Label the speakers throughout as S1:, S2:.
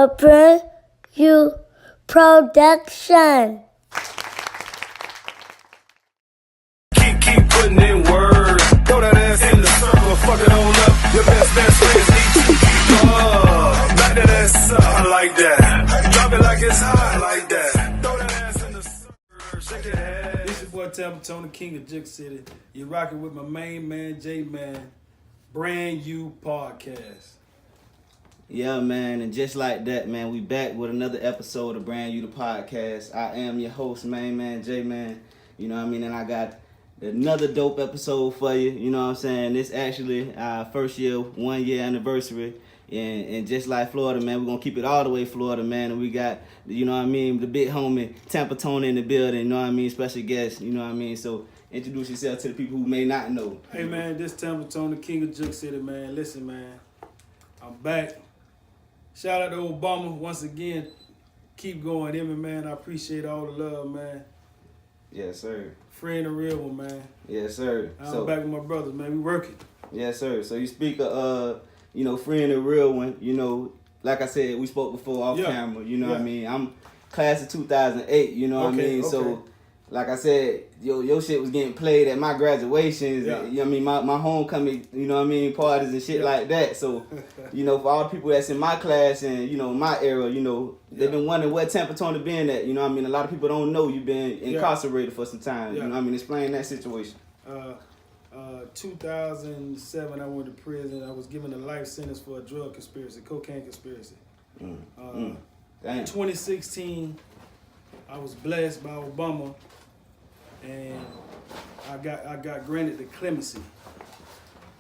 S1: a brand new production.
S2: Keep putting in work. Throw that ass in the circle, fuck it on up. Your best friends need you. Keep up. Back that ass up. I like that. Drop it like it's hot. I like that. Throw that ass in the circle. Shake your head.
S3: This is boy Tampa Tony, King of Juke City. You're rocking with my main man, J-Man. Brand new podcast.
S4: Yeah, man, and just like that, man, we back with another episode of Brand You the Podcast. I am your host, main man, J-Man. You know what I mean? And I got another dope episode for you. You know what I'm saying? This actually our first year, 1 year anniversary. And just like Florida, man, we're going to keep it all the way Florida, man. And we got, you know what I mean, the big homie, Tampa Tony in the building, you know what I mean? Special guest, you know what I mean? So introduce yourself to the people who may not know.
S3: Hey, man, this Tampa Tony, King of Juke City, man. Listen, man, I'm back. Shout out to Obama once again. Keep going, Emmy, man. I appreciate all the love, man.
S4: Yes, sir.
S3: Friend a real one, man.
S4: Yes, sir.
S3: I'm back with my brothers, man. We working.
S4: Yes, sir. So you speak of, you know, friend a real one. You know, like I said, we spoke before off camera. You know what I mean? I'm class of 2008. You know what I mean? So, like I said, your shit was getting played at my graduations.
S3: Yeah.
S4: You know what I mean? My homecoming, you know what I mean, parties and shit like that. So, you know, for all the people that's in my class and, you know, my era, you know, they've been wondering where Tampa Tony been at. You know what I mean? A lot of people don't know you've been incarcerated for some time. You know what I mean? Explain that situation.
S3: 2007, I went to prison. I was given a life sentence for a drug conspiracy, cocaine conspiracy.
S4: Damn.
S3: 2016, I was blessed by Obama, and I got granted the clemency.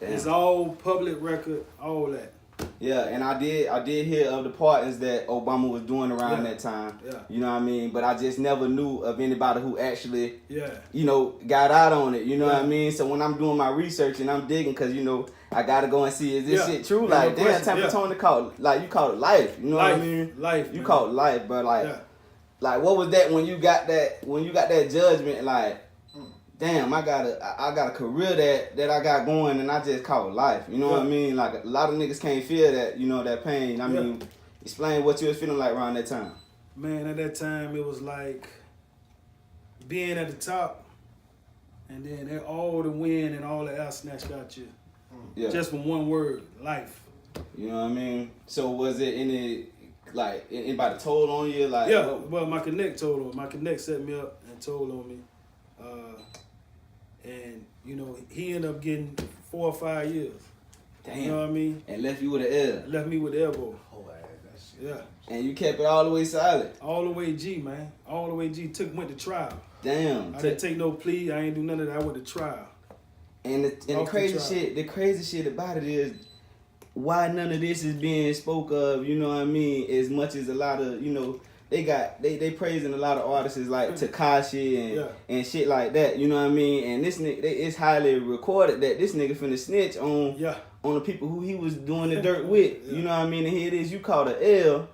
S4: Damn.
S3: It's all public record, all that.
S4: Yeah, and I did hear of the partners that Obama was doing around that time.
S3: Yeah.
S4: You know what I mean? But I just never knew of anybody who actually,
S3: Yeah.
S4: you know, got out on it. You know what I mean? So when I'm doing my research and I'm digging, because, you know, I got to go and see, is this shit true?
S3: Yeah,
S4: Like,
S3: no
S4: damn,
S3: question.
S4: Tampa Tony called, like, you called it life. You know what I mean?
S3: Life,
S4: You
S3: man.
S4: called it life, bro. Like, what was that when you got that judgment, like, damn, I got a career that I got going and I just call it life. You know what I mean? Like, a lot of niggas can't feel that, you know, that pain. I mean, explain what you was feeling like around that time.
S3: Man, at that time, it was like being at the top, and then all the wind and all the air snatched out you.
S4: Yeah.
S3: Just from one word, life.
S4: You know what I mean? So was it any, like, anybody told on you? Like,
S3: Yeah, well, my connect told on me. My connect set me up and told on me. And, you know, he ended up getting 4 or 5 years.
S4: damn.
S3: You know what I mean?
S4: And left you with an L.
S3: Left me with the elbow. Yeah.
S4: And you kept it all the way silent.
S3: All the way G, man. All the way G. Went to trial.
S4: Damn.
S3: I didn't take no plea. I ain't do none of that. I went to trial.
S4: And the crazy shit about it is why none of this is being spoke of, you know what I mean, as much as a lot of, you know, they praising a lot of artists like Tekashi and shit like that, you know what I mean? And this nigga, it's highly recorded that this nigga finna snitch on the people who he was doing the dirt with, you know what I mean? And here it is, you called an L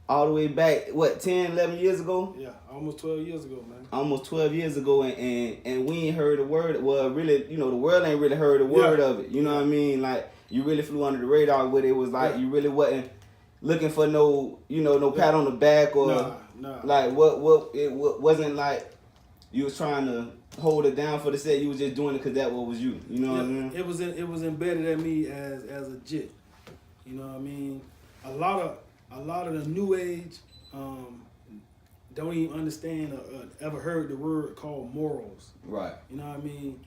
S4: all the way back, what, 10, 11 years ago?
S3: Yeah, almost 12 years ago, man.
S4: Almost 12 years ago, and we ain't heard a word. Well, really, you know, the world ain't really heard a word of it. You know what I mean? Like, you really flew under the radar with it. It was like you really wasn't looking for no, you know, no pat on the back or like what it wasn't like you was trying to hold it down for the set. You was just doing it because that what was you. You know what I mean?
S3: It was embedded in me as a jit. You know what I mean? A lot of the new age don't even understand or ever heard the word called morals.
S4: Right.
S3: You know what I mean?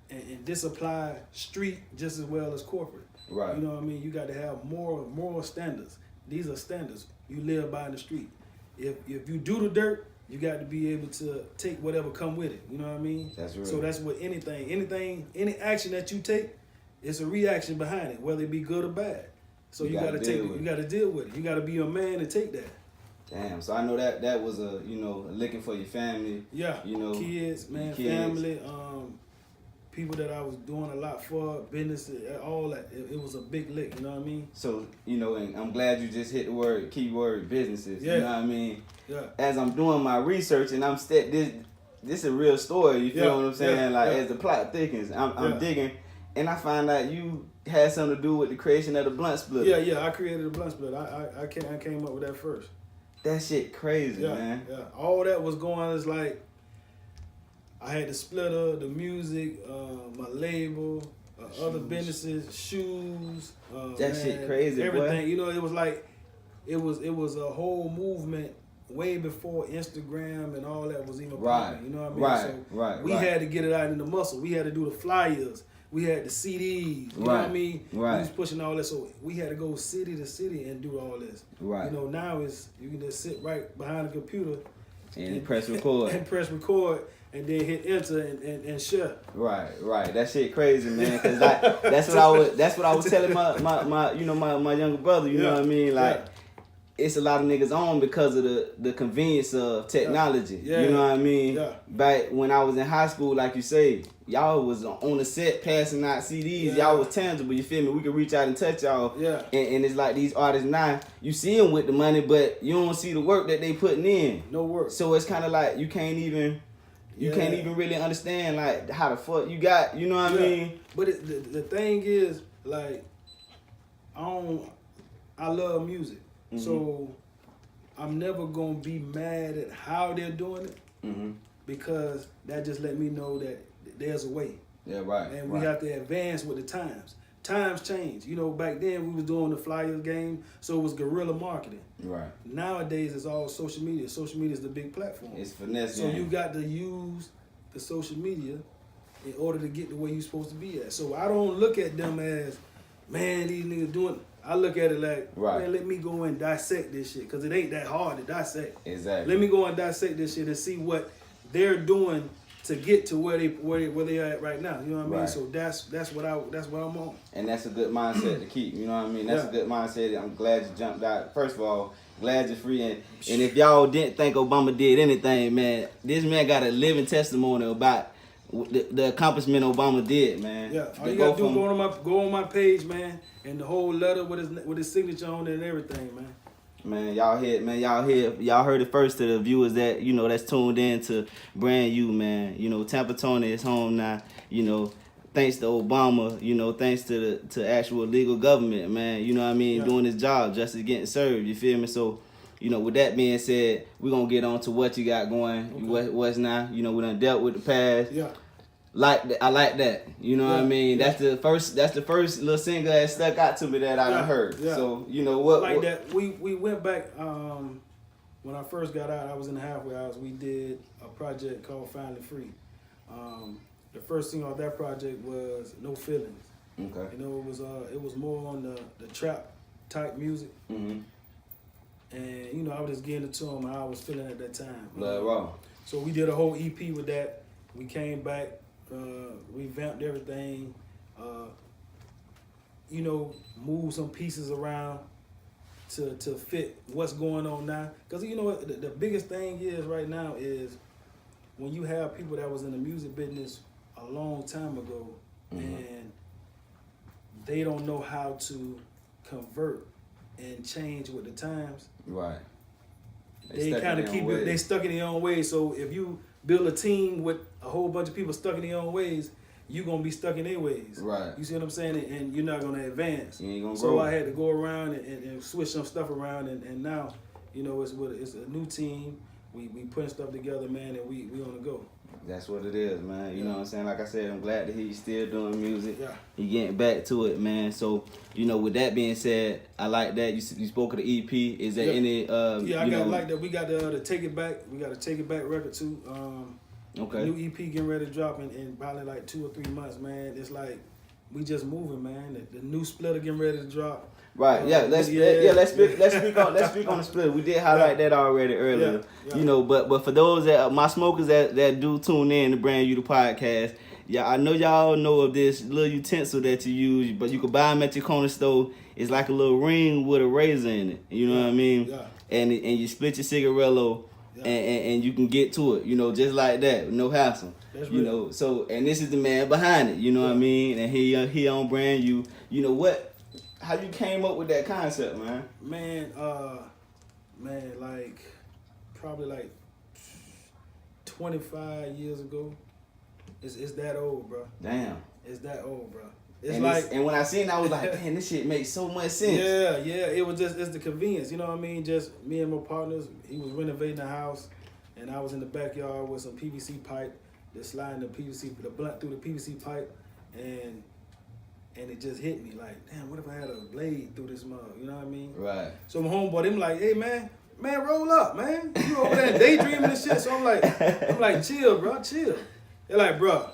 S3: And this apply street just as well as corporate.
S4: Right.
S3: You know what I mean? You got to have moral standards. These are standards you live by in the street. If you do the dirt, you got to be able to take whatever come with it. You know what I mean?
S4: That's right.
S3: So that's what any action that you take, it's a reaction behind it, whether it be good or bad. So you got to deal with it. You got to be a man and take that.
S4: Damn. So I know that was a, you know, a licking for your family.
S3: Yeah.
S4: You know,
S3: kids, man, family, people that I was doing a lot for, business, all that. It was a big lick, you know what I mean?
S4: So, you know, and I'm glad you just hit the keyword businesses.
S3: Yeah.
S4: You know what I mean?
S3: Yeah.
S4: As I'm doing my research and this is a real story, you feel what I'm saying? As the plot thickens, I'm digging, And I find out you had something to do with the creation of the blunt splitter.
S3: Yeah, I created the blunt splitter. I came up with that first.
S4: That shit crazy, man.
S3: Yeah. All that was going is like, I had the splitter, the music, my label, other businesses, shoes.
S4: That shit crazy,
S3: everything.
S4: boy.
S3: You know, it was like, it was a whole movement way before Instagram and all that was even popping. You know what I mean? We had to get it out in the muscle. We had to do the flyers. We had the CDs. You know what I mean?
S4: Right.
S3: We was pushing all that, so we had to go city to city and do all this.
S4: Right.
S3: You know, now you can just sit right behind the computer
S4: and press record.
S3: And press record and then hit enter and share.
S4: Right. That shit crazy, man. Cause that's what I was telling my younger brother. You know what I mean? Like, it's a lot of niggas on because of the convenience of technology.
S3: Yeah.
S4: You know what I mean?
S3: Yeah.
S4: Back when I was in high school, like you say, y'all was on the set passing out CDs.
S3: Yeah.
S4: Y'all was tangible. You feel me? We could reach out and touch y'all.
S3: Yeah.
S4: And it's like these artists now, you see them with the money, but you don't see the work that they putting in.
S3: No work.
S4: So it's kind of like you can't even really understand like how the fuck you got. You know what I mean?
S3: But the thing is, like, I love music. Mm-hmm. So I'm never gonna be mad at how they're doing it, because that just let me know that there's a way.
S4: Yeah, right.
S3: And we have to advance with the times. Times change. You know, back then we was doing the flyers game, so it was guerrilla marketing.
S4: Right.
S3: Nowadays it's all social media. Social media is the big platform.
S4: It's finesse.
S3: So you got to use the social media in order to get to where you're supposed to be at. So I don't look at them as, man, these niggas doing it. I look at it like, man, let me go and dissect this shit, because it ain't that hard to dissect.
S4: Exactly.
S3: Let me go and dissect this shit and see what they're doing to get to where they are at right now. You know what I mean? So that's what I'm on.
S4: And that's a good mindset to keep. You know what I mean? That's a good mindset. I'm glad you jumped out. First of all, glad you're free. And if y'all didn't think Obama did anything, man, this man got a living testimony about the accomplishment Obama did, man.
S3: Yeah, all you gotta do go on my page, man, and the whole letter with his signature on it and everything, man.
S4: Man, y'all heard it first to the viewers that, that's tuned in to Brand You, man. Tampa Tony is home now, thanks to Obama, thanks to actual legal government, man, you know what I mean, doing his job, justice getting served, you feel me? So, with that being said, we're going to get on to what you got going, what's now, we done dealt with the past.
S3: Yeah.
S4: I like that. You know what I mean? That's the first little single that stuck out to me that I done heard. Yeah. So,
S3: that. We went back when I first got out, I was in the halfway house. We did a project called Finally Free. The first single off that project was No Feelings.
S4: Okay.
S3: It was more on the trap type music. Mm-hmm. And I was just getting it to him how I was feeling at that time.
S4: Raw.
S3: So we did a whole EP with that. We came back, revamped everything, moved some pieces around to fit what's going on now. Because the biggest thing is right now is when you have people that was in the music business a long time ago, and they don't know how to convert and change with the times.
S4: They
S3: They stuck in their own ways. So if you build a team with a whole bunch of people stuck in their own ways, you're going to be stuck in their ways.
S4: Right.
S3: You see what I'm saying? And you're not going to advance.
S4: You ain't gonna
S3: so
S4: grow.
S3: I had to go around and switch some stuff around. And now, it's a new team. We putting stuff together, man, and we on the go.
S4: That's what it is, man. You know what I'm saying? Like I said, I'm glad to hear you still doing music.
S3: Yeah.
S4: You getting back to it, man. So, with that being said, I like that. You spoke of the EP. Is there any...
S3: I like that. We got the Take It Back. We got a Take It Back record, too.
S4: Okay.
S3: New EP getting ready to drop in probably like 2 or 3 months, man. It's like we just moving, man. The new splitter getting ready to drop.
S4: Right. Let's speak on the split. We did highlight that already earlier. Yeah. But for those my smokers that do tune in to Brand You the podcast, I know y'all know of this little utensil that you use, but you can buy them at your corner store. It's like a little ring with a razor in it. You know what I mean?
S3: Yeah.
S4: And you split your cigarillo. Yeah. And you can get to it, just like that, no hassle.
S3: That's real.
S4: So, and this is the man behind it, you know what I mean? And he on Brand You. How you came up with that concept, man?
S3: Man, probably 25 years ago. It's that old, bro.
S4: Damn.
S3: It's that old, bro. It's
S4: and
S3: like,
S4: and when I seen it, I was like, man, this shit makes so much sense.
S3: yeah. It was just, it's the convenience. You know what I mean? Just me and my partners. He was renovating the house, and I was in the backyard with some PVC pipe, just sliding the blunt through the PVC pipe, and it just hit me like, damn, what if I had a blade through this mug? You know what I mean?
S4: Right.
S3: So my homeboy, them like, hey man, roll up, man. You over there daydreaming and shit. So I'm like, chill, bro, chill. They're like, bro,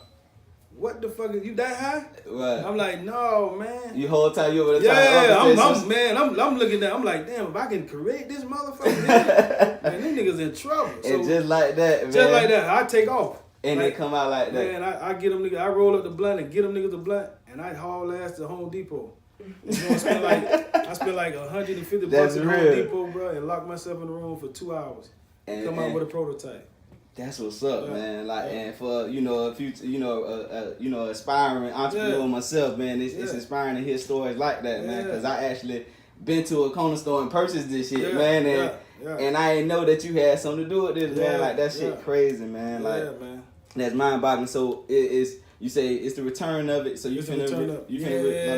S3: what the fuck, you that high?
S4: Right.
S3: I'm like, no, man.
S4: You whole time you over the
S3: I'm looking at, I'm like, damn, if I can create this motherfucker, man, them niggas in trouble. So
S4: and just like that, man.
S3: just like that, I take off.
S4: And
S3: like,
S4: they come out like that.
S3: Man, I get them niggas, I roll up the blunt and get them niggas the blunt, and I haul ass to Home Depot. You know, I spent like $150
S4: That's
S3: at Home
S4: real.
S3: Depot, bro, and lock myself in the room for 2 hours.
S4: And
S3: Come out with a prototype.
S4: That's what's up,
S3: Yeah.
S4: man. Like,
S3: Yeah.
S4: and for a future, aspiring entrepreneur
S3: Yeah.
S4: myself, man, it's
S3: Yeah.
S4: inspiring to hear stories like that, man.
S3: Yeah.
S4: Because I actually been to a corner store and purchased this shit,
S3: Yeah.
S4: man,
S3: Yeah.
S4: and I didn't know that you had something to do with this, man.
S3: Yeah.
S4: Like that shit
S3: Yeah.
S4: crazy, man. Like
S3: Yeah, man.
S4: that's mind-boggling. So it's you say it's the return of it. So you
S3: It's a
S4: finna
S3: return up.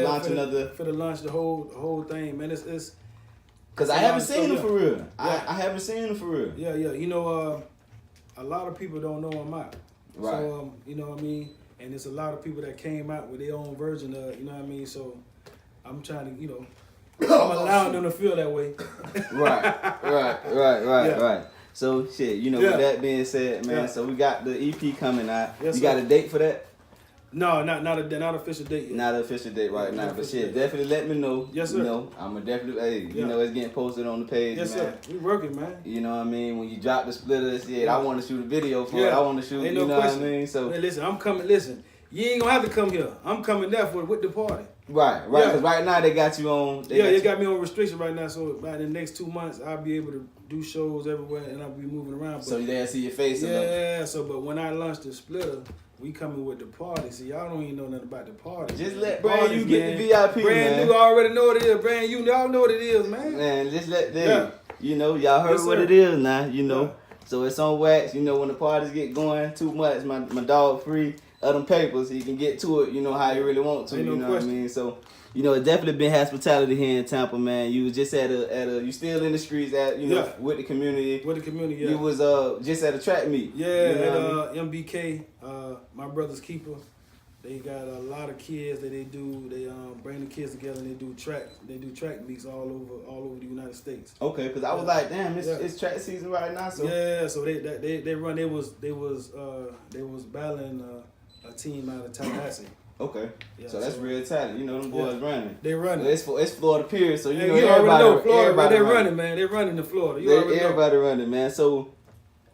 S4: launch another.
S3: For the launch, the whole thing, man. It's
S4: Because I
S3: it's a
S4: haven't
S3: lot of
S4: seen them
S3: stuff,
S4: for real.
S3: Yeah.
S4: I haven't seen them for real.
S3: yeah. You know, a lot of people don't know I'm out.
S4: Right.
S3: So you know what I mean. And there's a lot of people that came out with their own version of, you know what I mean. So I'm trying to, I'm allowing them to feel that way.
S4: Right. So shit,
S3: Yeah.
S4: with that being said, man,
S3: Yeah.
S4: so we got the EP coming out.
S3: Yes,
S4: you got
S3: sir.
S4: a date for that?
S3: No, not official date yet.
S4: Not an official date right
S3: Not
S4: now, but
S3: official
S4: shit,
S3: date.
S4: definitely let me know.
S3: Yes, sir.
S4: You know, I'ma definitely,
S3: Yeah.
S4: it's getting posted on the page,
S3: Yes,
S4: man.
S3: sir. We working, man.
S4: You know what I mean? When you drop the splitter, shit,
S3: Yeah.
S4: I want to shoot a video for it.
S3: Yeah.
S4: I want to shoot,
S3: Ain't
S4: you
S3: no
S4: know
S3: question.
S4: what I mean? So
S3: Man, listen, I'm coming. Listen, you ain't gonna have to come here. I'm coming there with the party.
S4: right,
S3: Yeah.
S4: because right now they got you on.
S3: They got me on restriction right now. So by the next 2 months, I'll be able to do shows everywhere, and I'll be moving around.
S4: So they'll see your face. and everything.
S3: yeah. So, but when I launch the splitter, we coming with the party. See, y'all don't even know nothing about the party.
S4: Just
S3: man.
S4: let
S3: The
S4: Brand
S3: parties,
S4: You get
S3: man.
S4: the VIP,
S3: Brand
S4: man.
S3: New already know what it is. Brand You, y'all know what it is, man.
S4: Man, just let them.
S3: Yeah.
S4: Y'all heard
S3: Yes,
S4: what
S3: sir.
S4: it is now.
S3: Yeah.
S4: So it's on wax. When the parties get going too much, my dog free of them papers, he can get to it. How he really want to.
S3: Ain't no
S4: you know
S3: question.
S4: what I mean? So it's definitely been hospitality here in Tampa, man. You was just at a you still in the streets
S3: Yeah.
S4: with the community.
S3: With the community, yeah.
S4: You was just at a track meet.
S3: Yeah,
S4: You know what I mean?
S3: at MBK, my brother's keeper. They got a lot of kids that they do. They bring the kids together and they do track. They do track meets all over the United States.
S4: Okay, because I was
S3: Yeah.
S4: like, damn,
S3: Yeah.
S4: it's track season right now. So
S3: Yeah, so they run. They was battling a team out of Tallahassee.
S4: okay,
S3: Yeah,
S4: so that's
S3: so-
S4: real talent. Them boys running.
S3: They running.
S4: It's Florida period, so
S3: Hey,
S4: you
S3: you
S4: everybody,
S3: already know Florida.
S4: everybody
S3: They running, man. They running to Florida. You already know.
S4: Everybody running, man. So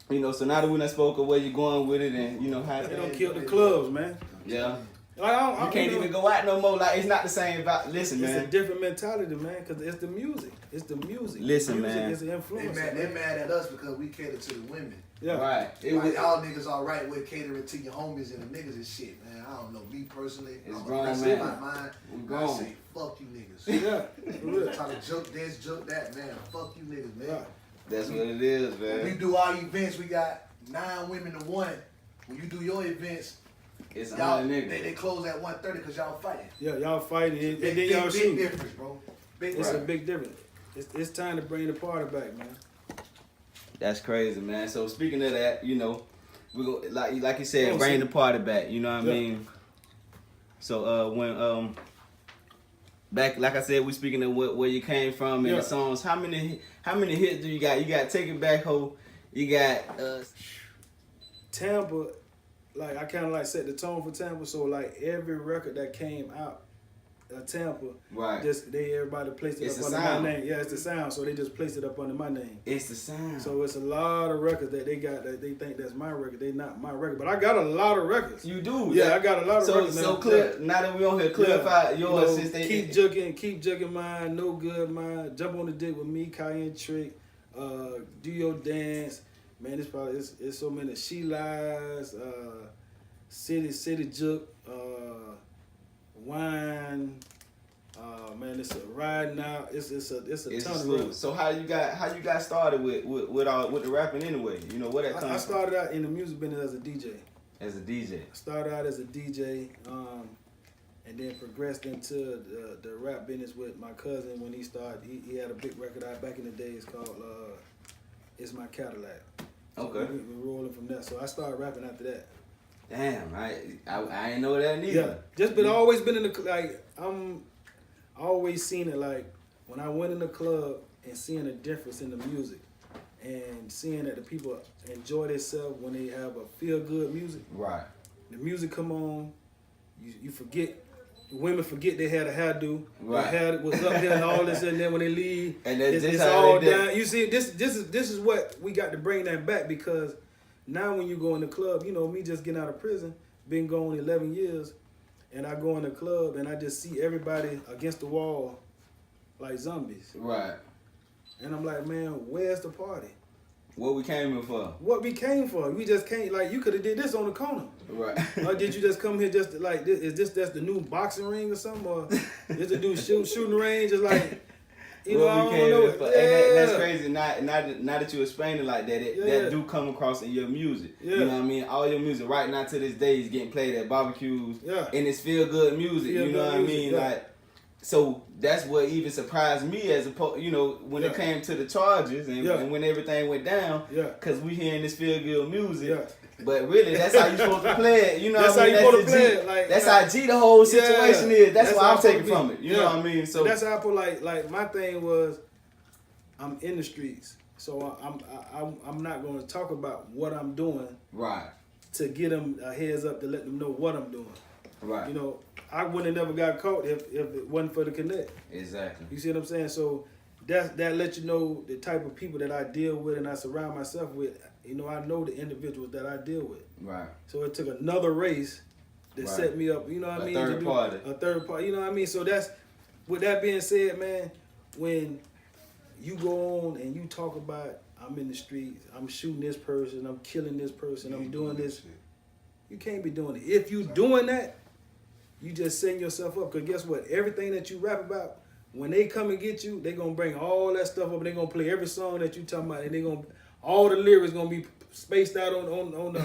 S4: so now that we done spoke of where you going with it, and how
S3: They don't kill the clubs, man.
S4: yeah.
S3: Like,
S4: You can't even go out no more. Like it's not the same vibe. Listen,
S3: It's a
S4: man.
S3: different mentality, man, because it's the music. It's the music.
S4: Listen,
S3: the music
S4: man.
S3: is the
S5: They
S3: influence.
S5: mad at us because we cater to the women.
S3: Yeah.
S4: Right. It
S5: Like,
S4: was,
S5: y'all niggas all right with catering to your homies and the niggas and shit, man. I don't know. Me personally,
S4: It's
S5: I'm
S4: grown,
S5: aggressive
S4: man.
S5: in my mind.
S4: We
S5: I
S4: grown.
S5: say, fuck you niggas.
S3: Yeah. For real.
S5: Try to joke this, joke that, man. Fuck you niggas, man.
S3: Right.
S4: that's what it is,
S5: When we
S4: man.
S5: do our events, we got 9 women to 1. When you do your events,
S4: It's a
S5: y'all
S4: hundred
S5: they
S4: niggas.
S5: close at 1:30 because y'all fighting.
S3: Yeah, y'all fighting and
S5: Big,
S3: then y'all
S5: big, big
S3: shoot.
S5: difference, bro. Big
S3: It's a
S5: difference.
S3: big difference. It's time to bring the party back, man.
S4: That's crazy, man. So speaking of that, we go like you said,
S3: Oh,
S4: bring
S3: so-
S4: the party back. You know what I
S3: Yeah.
S4: mean? So when back, like I said, we speaking of where you came from and
S3: Yeah.
S4: the songs. How many hits do you got? You got Take It Back, Ho. You got
S3: Tampa, like I kind of like set the tone for Tampa. So like every record that came out of Tampa,
S4: right.
S3: just everybody placed it
S4: It's
S3: up
S4: the
S3: under
S4: sound.
S3: my name. Yeah, it's the sound. So they just placed it up under my name.
S4: It's the sound.
S3: So it's a lot of records that they got that they think that's my record. They not my record, but I got a lot of records.
S4: You do.
S3: Yeah, I got a lot of records.
S4: So
S3: now.
S4: clear. Now that we on here, clarify
S3: Yeah.
S4: yours
S3: You know,
S4: since they
S3: keep jugging mine, no good mine, jump on the dick with me, Cayenne Trick, do your dance, man. It's so many. She Lies, City Juke, Wine, man. It's a Ride Now. It's a
S4: It's
S3: ton
S4: a
S3: of
S4: slew.
S3: records.
S4: So how you got started with the rapping anyway? Where that comes
S3: I started out in the music business as a DJ.
S4: as a DJ.
S3: I started out as a DJ, and then progressed into the rap business with my cousin when he started. He had a big record out back in the days called "It's My Cadillac." So
S4: Okay.
S3: we rolling from there. So I started rapping after that.
S4: Damn, I ain't know that neither.
S3: Yeah, just been always been in the like I always seen it like when I went in the club and seeing the difference in the music and seeing that the people enjoy themselves when they have a feel good music.
S4: Right.
S3: The music come on, you forget. The women forget they had a hairdo.
S4: Right.
S3: Their hair was up there and all this, and then when they leave,
S4: And
S3: it's
S4: how
S3: all
S4: they did.
S3: down. You see, this is what we got to bring that back because now when you go in the club, you know me just getting out of prison, been gone 11 years, and I go in the club and I just see everybody against the wall like zombies,
S4: Right.
S3: and I'm like, man, where's the party?
S4: What we came here for?
S3: What we came for? We just came like you could have did this on the corner.
S4: Right.
S3: Or did you just come here just to, like this? Is that's the new boxing ring or something? Or is the new shooting range? Just like you know, I
S4: What we
S3: don't
S4: came
S3: know.
S4: here for.
S3: Yeah.
S4: And that's crazy. Now that you explain it like that,
S3: Yeah.
S4: that do come across in your music.
S3: Yeah.
S4: You know what I mean? All your music right now to this day is getting played at barbecues.
S3: Yeah.
S4: And it's feel good music.
S3: Feel
S4: you know
S3: good
S4: what I
S3: music,
S4: mean?
S3: yeah.
S4: Like, so that's what even surprised me as when it
S3: Yeah.
S4: came to the charges and,
S3: Yeah.
S4: and when everything went down.
S3: Yeah.
S4: Cause we hearing this feel good music.
S3: Yeah.
S4: But really, that's how you supposed to play it. You know
S3: That's
S4: what I mean?
S3: how you supposed
S4: the
S3: to play
S4: G.
S3: it, like-
S4: that's
S3: like-
S4: how G the whole situation
S3: Yeah.
S4: is. That's what
S3: how
S4: I'm
S3: it's supposed
S4: taking
S3: to be.
S4: from it. You know
S3: Yeah.
S4: what I mean? So
S3: And that's how I put like my thing was, I'm in the streets, so I'm not going to talk about what I'm doing
S4: right.
S3: to get them a heads up to let them know what I'm doing.
S4: Right.
S3: You know, I wouldn't have never got caught if it wasn't for the connect.
S4: Exactly.
S3: You see what I'm saying? So that lets you know the type of people that I deal with and I surround myself with. You know, I know the individuals that I deal with.
S4: Right.
S3: So it took another race that
S4: Right.
S3: set me up. You know what I
S4: A
S3: mean?
S4: third
S3: to do
S4: party.
S3: A third party. You know what I mean? So that's with that being said, man. When you go on and you talk about I'm in the streets, I'm shooting this person, I'm killing this person, I'm doing this. You can't be doing it. If you doing that, you just setting yourself up. Because guess what? Everything that you rap about, when they come and get you, they going to bring all that stuff up and they going to play every song that you talking about. And they going to, all the lyrics going to be spaced out on the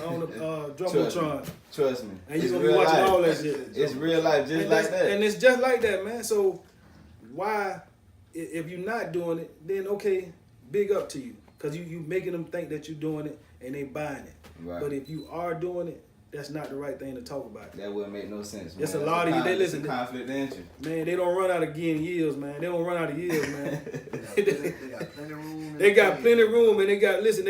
S3: Jumbotron.
S4: Trust me.
S3: And you're
S4: It's
S3: going to be
S4: real
S3: watching
S4: life.
S3: all that shit.
S4: It's real life, just
S3: And
S4: like
S3: that's-
S4: that.
S3: And it's just like that, man. So why, if you're not doing it, then okay, big up to you. Because you making them think that you're doing it and they buying it.
S4: Right.
S3: But if you are doing it, that's not the right thing to talk about.
S4: That wouldn't make no sense, man.
S3: It's a lot of you. They
S4: It's a
S3: listen.
S4: conflict of interest.
S3: Man, they don't run out of getting years, man. They don't run out of years, man.
S5: They got plenty of room.
S3: They got plenty of room, and they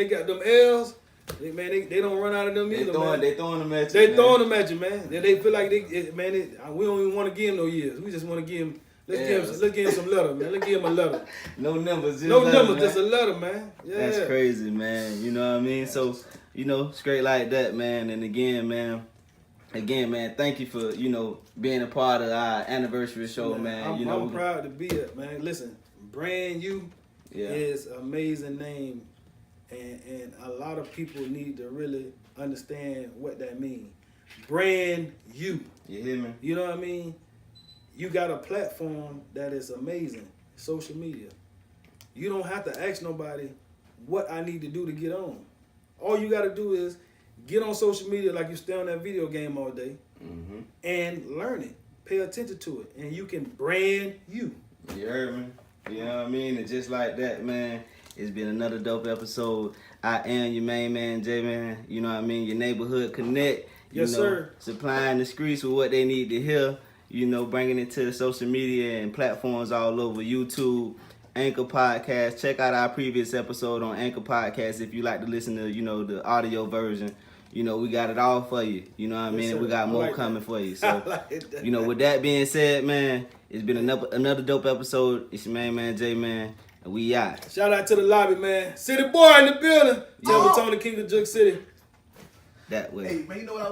S3: got them L's. They don't run out of them either, man.
S4: They throwing them at you.
S3: They
S4: man.
S3: throwing them at you, man. They feel like we don't even want to give them no years. We just want to give them. Let's give him some letter, man. Let's give him a letter.
S4: No numbers, just
S3: No
S4: letters,
S3: numbers,
S4: man.
S3: just a letter, man. Yeah.
S4: That's crazy, man. You know what I mean? So, straight like that, man. And again, man, thank you for, being a part of our anniversary show, man.
S3: I'm proud to be it, man. Listen, Brand You is an amazing name, and a lot of people need to really understand what that means. Brand You.
S4: You hear me?
S3: You know what I mean? You got a platform that is amazing, social media. You don't have to ask nobody what I need to do to get on. All you got to do is get on social media like you stay on that video game all day and learn it. Pay attention to it, and you can brand you.
S4: You heard me? You know what I mean? And just like that, man, it's been another dope episode. I am your main man, J-Man. You know what I mean? Your neighborhood connect.
S3: Yes, sir.
S4: Supplying the streets with what they need to hear. Bringing it to the social media and platforms all over YouTube, Anchor Podcast. Check out our previous episode on Anchor Podcast if you like to listen to, the audio version. We got it all for you. You know what I mean?
S3: sir.
S4: We got
S3: I
S4: more
S3: like
S4: coming
S3: that.
S4: for you.
S3: I
S4: So,
S3: like that.
S4: with that being said, man, it's been another dope episode. It's your main man, J-Man, and we out.
S3: Shout out to the lobby, man. City boy in the building. Tampa Tony, King of Jug City.
S4: That way.
S5: Hey, man, you know what I